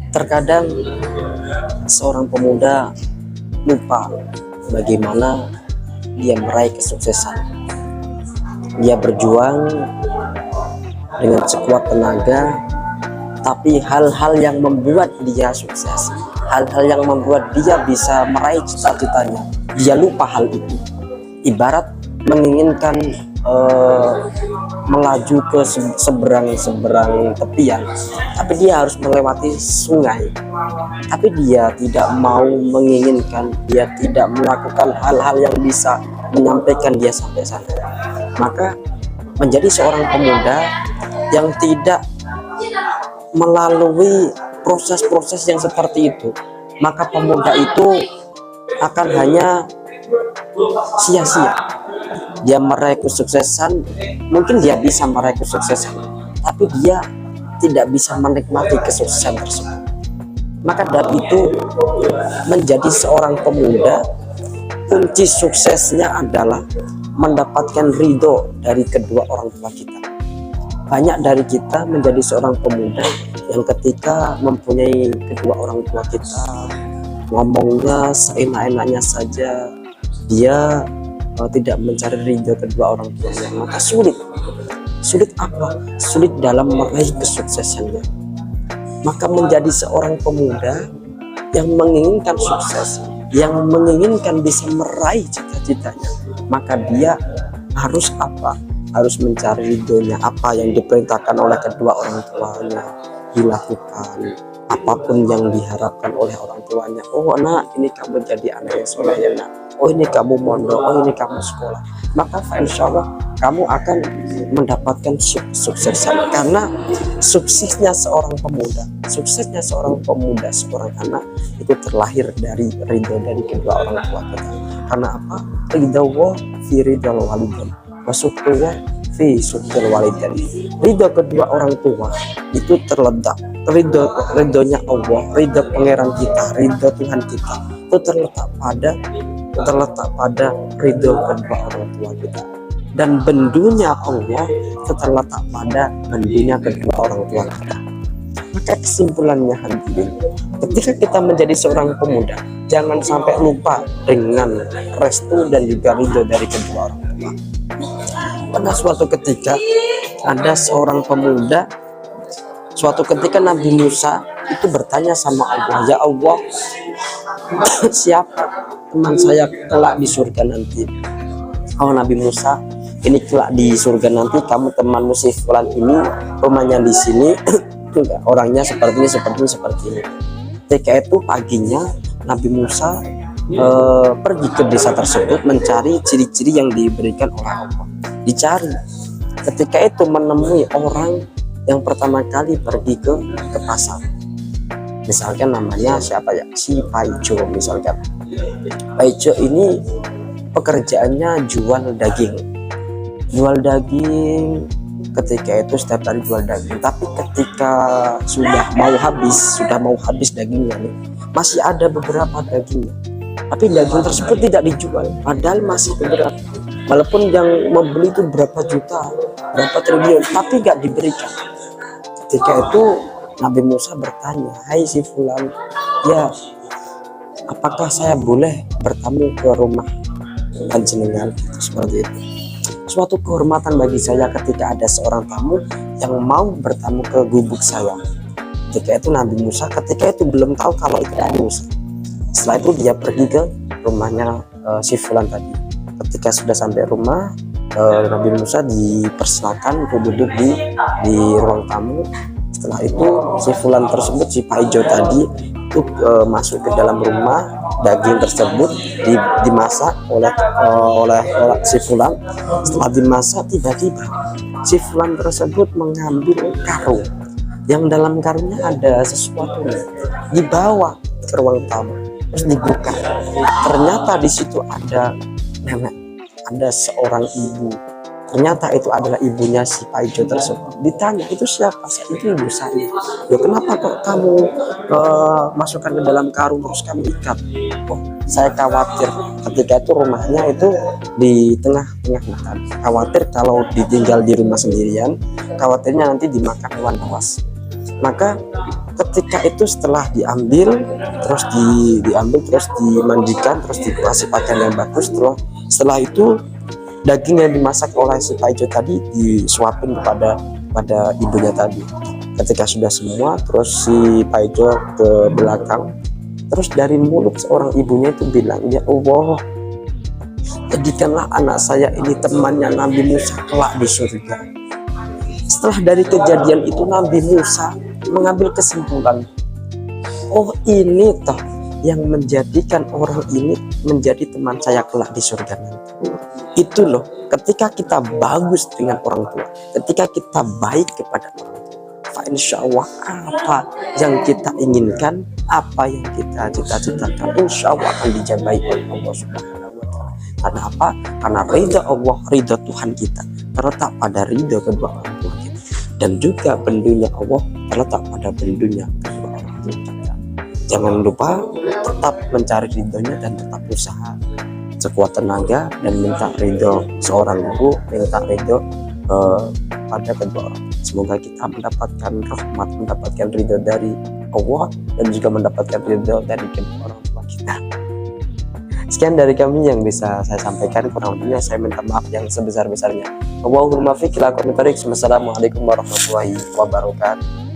Terkadang seorang pemuda lupa bagaimana dia meraih kesuksesan. Dia berjuang dengan sekuat tenaga, tapi hal-hal yang membuat dia sukses, hal-hal yang membuat dia bisa meraih cita-citanya, dia lupa hal itu. Ibarat menginginkan melaju ke seberang tepian, tapi dia harus melewati sungai, tapi dia tidak mau menginginkan, dia tidak melakukan hal-hal yang bisa menyampaikan dia sampai sana. Maka menjadi seorang pemuda yang tidak melalui proses-proses yang seperti itu, maka pemuda itu akan hanya sia-sia. Dia meraih kesuksesan, mungkin dia bisa meraih kesuksesan, tapi dia tidak bisa menikmati kesuksesan tersebut. Maka dari itu, menjadi seorang pemuda, kunci suksesnya adalah mendapatkan ridho dari kedua orang tua kita. Banyak dari kita menjadi seorang pemuda yang ketika mempunyai kedua orang tua kita, ngomongnya seenak-enaknya saja, dia tidak mencari ridho kedua orang tuanya, maka sulit apa? Sulit dalam meraih kesuksesannya. Maka menjadi seorang pemuda yang menginginkan sukses, yang menginginkan bisa meraih cita-citanya, maka dia harus apa? Harus mencari ridhonya, apa yang diperintahkan oleh kedua orang tuanya dilakukan, apapun yang diharapkan oleh orang tuanya. Oh nak, ini kamu jadi anak yang soleh ya nak, oh ini kamu mondok, oh ini kamu sekolah, maka insya Allah kamu akan mendapatkan suksesan. Karena suksesnya seorang pemuda, seorang anak itu terlahir dari ridho dari kedua orang tua kita. Karena apa? Ridho Allah fi ridhal walidain wa sukhtuhu fi sukhtil walidain. Ridho kedua orang tua itu terletak, ridhonya Allah, ridho pangeran kita, ridho Tuhan kita itu terletak pada ridho kedua orang tua kita. Dan bendunya Allah terletak pada bendunya kedua orang tua kita. Maka kesimpulannya hadirin, ketika kita menjadi seorang pemuda, jangan sampai lupa dengan restu dan juga ridho dari kedua orang tua. Pada suatu ketika ada seorang pemuda, suatu ketika Nabi Musa itu bertanya sama Allah, ya Allah, siapa teman saya kelak di surga nanti? Oh Nabi Musa, ini kelak di surga nanti kamu temanmu si fulan ini, rumahnya di sini, orangnya seperti ini. Ketika itu paginya Nabi Musa pergi ke desa tersebut mencari ciri-ciri yang diberikan oleh Allah. Dicari, ketika itu menemui orang yang pertama kali pergi ke pasar. Misalkan namanya siapa ya, si Paijo misalkan. Paijo ini pekerjaannya jual daging. Ketika itu setiap hari jual daging, tapi ketika sudah mau habis dagingnya nih, masih ada beberapa dagingnya, tapi daging tersebut tidak dijual, padahal masih beberapa, walaupun yang membeli itu berapa juta, berapa triliun, tapi nggak diberikan. Ketika itu Nabi Musa bertanya, hai si fulan, ya apakah saya boleh bertamu ke rumah panjenengan? Seperti itu. Suatu kehormatan bagi saya ketika ada seorang tamu yang mau bertamu ke gubuk saya. Ketika itu Nabi Musa ketika itu belum tahu kalau itu Nabi Musa. Setelah itu dia pergi ke rumahnya si fulan tadi. Ketika sudah sampai rumah, Nabi Musa dipersilakan untuk duduk di ruang tamu. Setelah itu si fulan tersebut, si Paijo tadi itu masuk ke dalam rumah. Daging tersebut dimasak oleh si fulan. Setelah dimasak, tiba-tiba si fulan tersebut mengambil karung yang dalam karungnya ada sesuatu, dibawa ke ruang tamu, terus dibuka. Ternyata di situ ada nenek, ada seorang ibu. Ternyata itu adalah ibunya si Paijo tersebut. Ditanya, itu siapa? Itu ibu saya. Ya kenapa kok kamu masukkan ke dalam karung terus kamu ikat? Oh, saya khawatir ketika itu rumahnya itu di tengah-tengah hutan. Khawatir kalau ditinggal di rumah sendirian, khawatirnya nanti dimakan hewan buas. Maka ketika itu setelah diambil terus dimandikan, terus dikasih pakaian yang bagus, setelah itu daging yang dimasak oleh si Pak Ijo tadi disuapin kepada ibunya tadi. Ketika sudah semua, terus si Pak Ijo ke belakang, terus dari mulut seorang ibunya itu bilang, ya Allah, jadikanlah anak saya ini temannya Nabi Musa kelak di surga. Setelah dari kejadian itu Nabi Musa mengambil kesimpulan, oh ini toh yang menjadikan orang ini menjadi teman saya kelak di surga nanti. Itu loh, ketika kita bagus dengan orang tua, ketika kita baik kepada orang tua, insya Allah apa yang kita inginkan, apa yang kita cita-citakan, insya Allah akan dijabai oleh Allah Subhanahu wa Ta'ala. Karena apa? Karena ridha Allah, ridha Tuhan kita terletak pada ridha kedua orang tua kita, dan juga bendunya Allah terletak pada bendunya kedua orang tua kita. Jangan lupa tetap mencari ridhonya dan tetap usaha sekuat tenaga dan minta ridho seorang ibu, minta ridho pada kedua orang. Semoga kita mendapatkan rahmat, mendapatkan ridho dari Allah dan juga mendapatkan ridho dari kedua orang tua kita. Sekian dari kami yang bisa saya sampaikan, kurang lebihnya saya minta maaf yang sebesar-besarnya. Wassalamualaikum warahmatullahi wabarakatuh.